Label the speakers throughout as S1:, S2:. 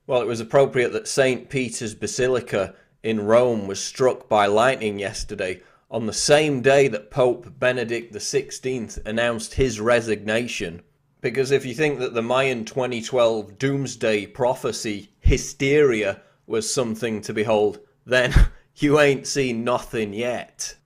S1: Well, it was appropriate that St. Peter's Basilica in Rome was struck by lightning yesterday, on the same day that Pope Benedict XVI announced his resignation. Because if you think that the Mayan 2012 doomsday prophecy, hysteria, was something to behold, then you ain't seen nothing yet.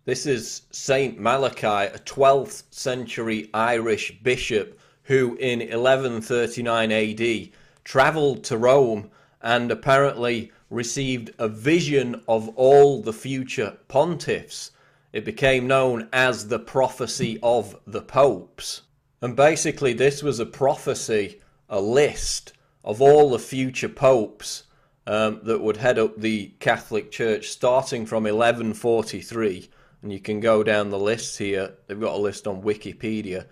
S1: This is Saint Malachy, a 12th century Irish bishop who in 1139 AD travelled to Rome and apparently received a vision of all the future pontiffs. It became known as the prophecy of the popes. And basically this was a prophecy, a list of all the future popes that would head up the Catholic Church starting from 1143. And you can go down the list here. They've got a list on Wikipedia.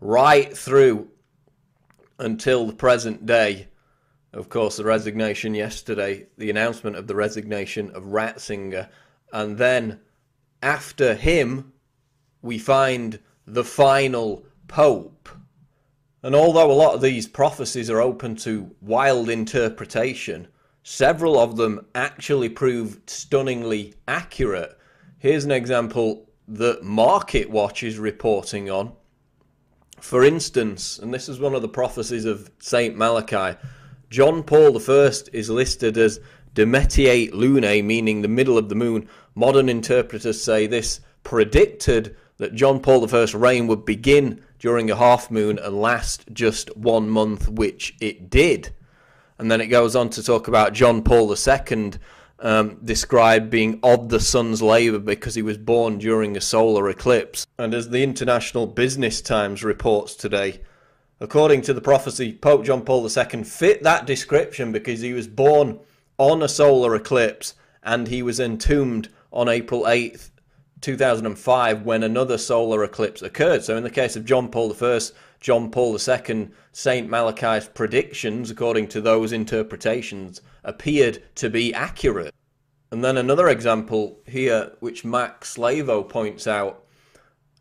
S1: Right through until the present day. Of course, the resignation yesterday, the announcement of the resignation of Ratzinger. And then after him, we find the final Pope. And although a lot of these prophecies are open to wild interpretation, several of them actually proved stunningly accurate. Here's an example that Market Watch is reporting on. For instance, and this is one of the prophecies of Saint Malachy, John Paul I is listed as de Metier Lunae, meaning the middle of the moon. Modern interpreters say this predicted that John Paul I's reign would begin during a half moon and last just 1 month, which it did. And then it goes on to talk about John Paul II described being of the sun's labour because he was born during a solar eclipse. And as the International Business Times reports today, according to the prophecy, Pope John Paul II fit that description because he was born on a solar eclipse and he was entombed on April 8th, 2005 when another solar eclipse occurred. So in the case of John Paul I, John Paul II, Saint Malachy's predictions, according to those interpretations, appeared to be accurate. And then another example here, which Max Slavo points out,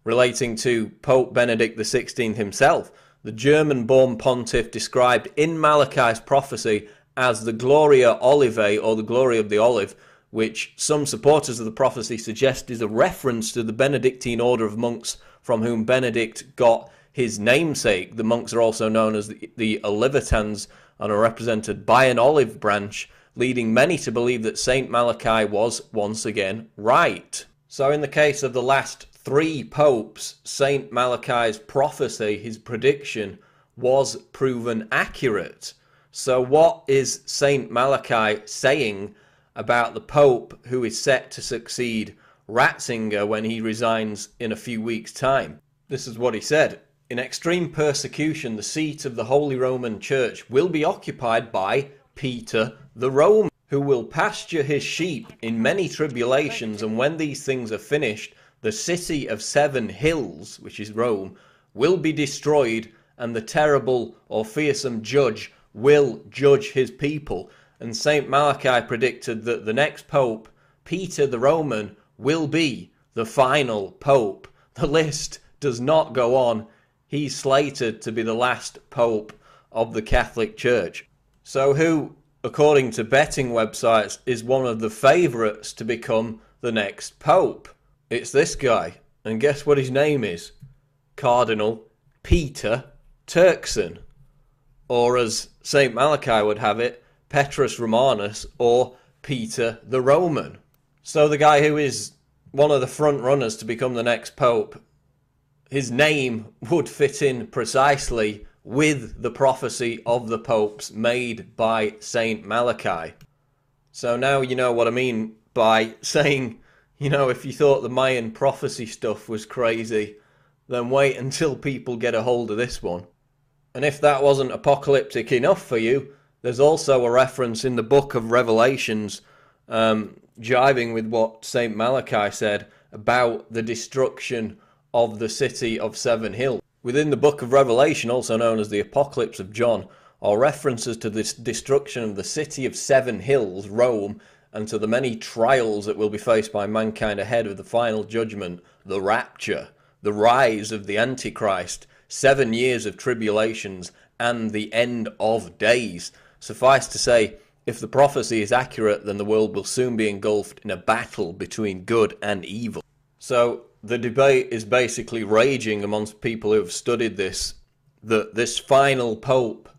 S1: relating to Pope Benedict XVI himself. The German-born pontiff described in Malachy's prophecy as the Gloria Olivae, or the glory of the olive, which some supporters of the prophecy suggest is a reference to the Benedictine order of monks from whom Benedict got his namesake. The monks are also known as the Olivetans and are represented by an olive branch, leading many to believe that Saint Malachy was once again right. So in the case of the last 3 popes, Saint Malachy's prophecy, his prediction, was proven accurate. So what is Saint Malachy saying about the Pope who is set to succeed Ratzinger when he resigns in a few weeks' time? This is what he said. In extreme persecution, the seat of the Holy Roman Church will be occupied by Peter the Roman, who will pasture his sheep in many tribulations, and when these things are finished, the city of 7 hills, which is Rome, will be destroyed, and the terrible or fearsome judge will judge his people. And Saint Malachy predicted that the next pope, Peter the Roman, will be the final pope. The list does not go on. He's slated to be the last pope of the Catholic Church. So who, according to betting websites, is one of the favourites to become the next pope? It's this guy. And guess what his name is? Cardinal Peter Turkson. Or as Saint Malachy would have it, Petrus Romanus, or Peter the Roman. So the guy who is one of the front runners to become the next pope, his name would fit in precisely with the prophecy of the popes made by Saint Malachy. So now you know what I mean by saying, you know, if you thought the Mayan prophecy stuff was crazy, then wait until people get a hold of this one. And if that wasn't apocalyptic enough for you, there's also a reference in the book of Revelations, jiving with what Saint Malachy said about the destruction of the city of 7 hills. Within the book of Revelation, also known as the Apocalypse of John, are references to this destruction of the city of 7 hills, Rome, and to the many trials that will be faced by mankind ahead of the final judgment, the rapture, the rise of the Antichrist, 7 years of tribulations, and the end of days. Suffice to say, if the prophecy is accurate, then the world will soon be engulfed in a battle between good and evil. So the debate is basically raging amongst people who have studied this, that this final pope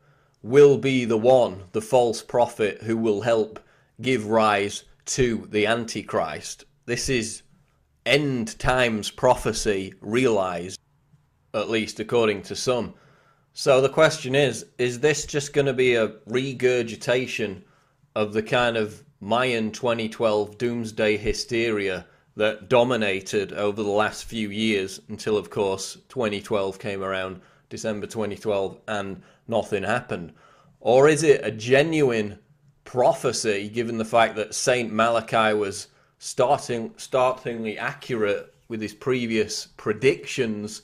S1: will be the one, the false prophet, who will help give rise to the Antichrist. This is end times prophecy realized, at least according to some. So the question is this just going to be a regurgitation of the kind of Mayan 2012 doomsday hysteria that dominated over the last few years until, of course, 2012 came around, December 2012, and nothing happened? Or is it a genuine prophecy, given the fact that Saint Malachy was startlingly accurate with his previous predictions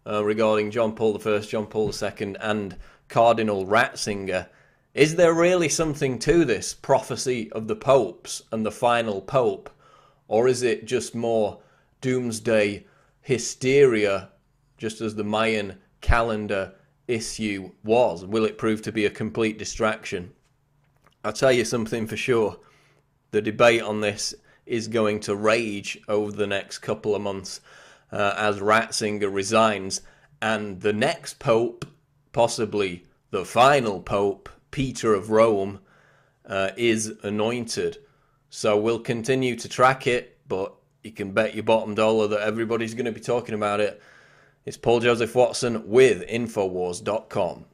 S1: regarding John Paul I, John Paul II, and Cardinal Ratzinger? Is there really something to this prophecy of the popes and the final pope? Or is it just more doomsday hysteria, just as the Mayan calendar issue was? Will it prove to be a complete distraction? I'll tell you something for sure. The debate on this is going to rage over the next couple of months as Ratzinger resigns and the next pope, possibly the final pope, Peter of Rome, is anointed. So we'll continue to track it, but you can bet your bottom dollar that everybody's going to be talking about it. It's Paul Joseph Watson with Infowars.com.